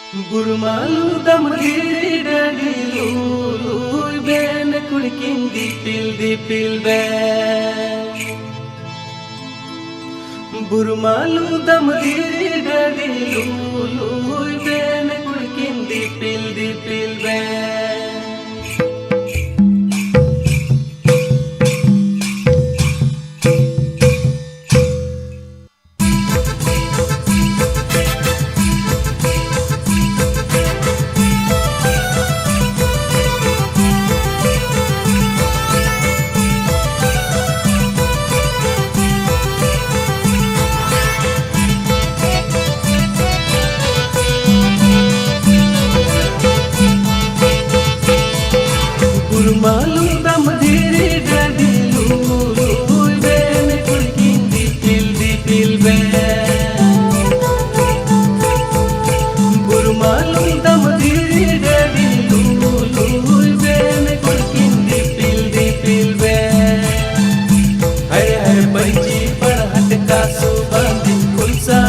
Burmalu damgiri dadilu ben kulikin dipil be. Burmalu damgiri dadilu ben kulikin dipil be. Burmalu damgiri dadilu ben kulikin dipil be. Burmalu damgiri dadilu ben kulikin dipil be. Hai hai panci parhat kasu bandi kulsa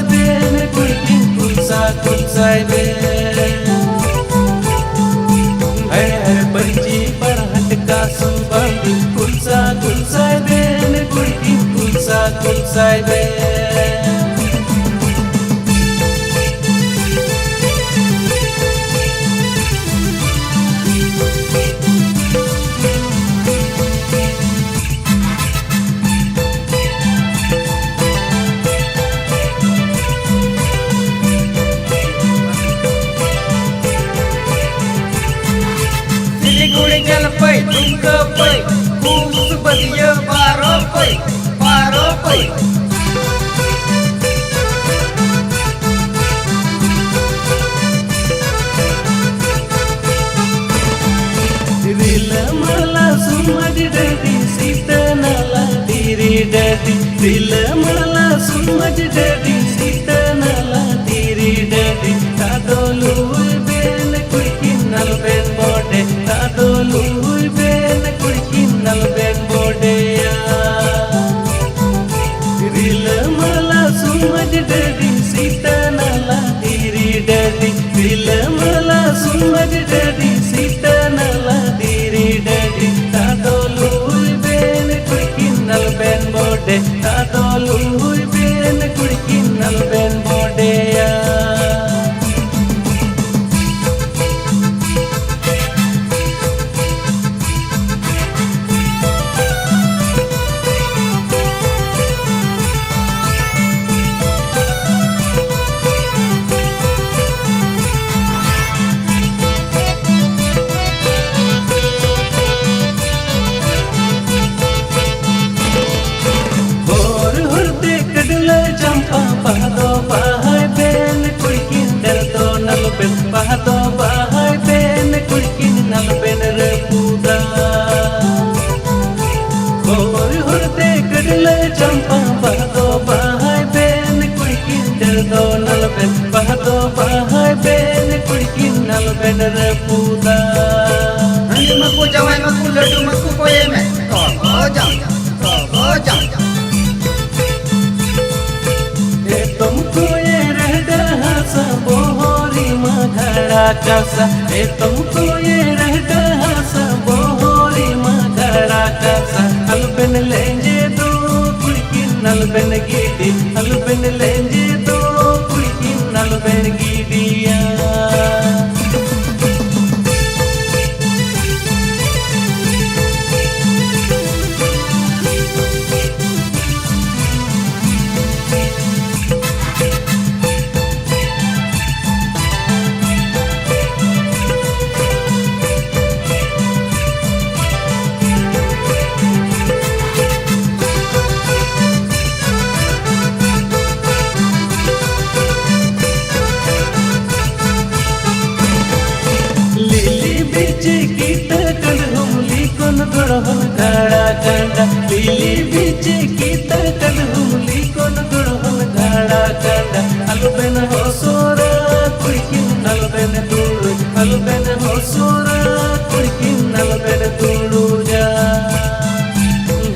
ben kulikin kulsa be. Subandi kulsa ben kulikin kulsa ben. Siliguri jalpai, tunggapai, kusubadiya paropai. Rila mala sumaj dadi sita nala diri dadi. Rila mala sumaj dadi sita nala diri dadi. Kadolu ben kulikin nal ben bode. Kadolu ben kulikin nal ben bode ya. Rila mala sumaj dadi sita nala diri dadi. Rila mala sumaj dadi sita nala diri dadi. Kadolu ben kulikin nal ben bode. Kadolu ben kulikin nal ben bode ya. Pahado bahai ben kulikin dardo nal ben. Pahado bahai ben kulikin nal ben repuda. Hor horde kadle champa. Pahado bahai ben kulikin dardo nal ben. Pahado bahai ben kulikin nal ben repuda. Hani maku jawai maku ladu maku koye me. Ko jam. तुमको ये रहता हंसा बोहरी मघड़ा कसा. तुमको ये रहता हंसा बोहरी मघड़ा कसा. अलबन लेंजे दो कुलिकिन अलबन giddy. अलबन लेंजे दो कुलिकिन अलबन गिडिया. घड़ा कंडा लिली बीच की तकल हुमली कोन गुड़हन घड़ा कंडा. अलबन हो सोरा कुलिकिन अलबन दूर. अलबन हो सोरा कुलिकिन अलबन दूर जा.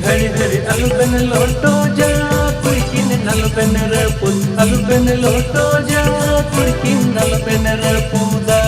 घड़ी घड़ी अलबन लौटो जा कुलिकिन nalpen reput, alpen loto ja, kurkin nalpen repuda.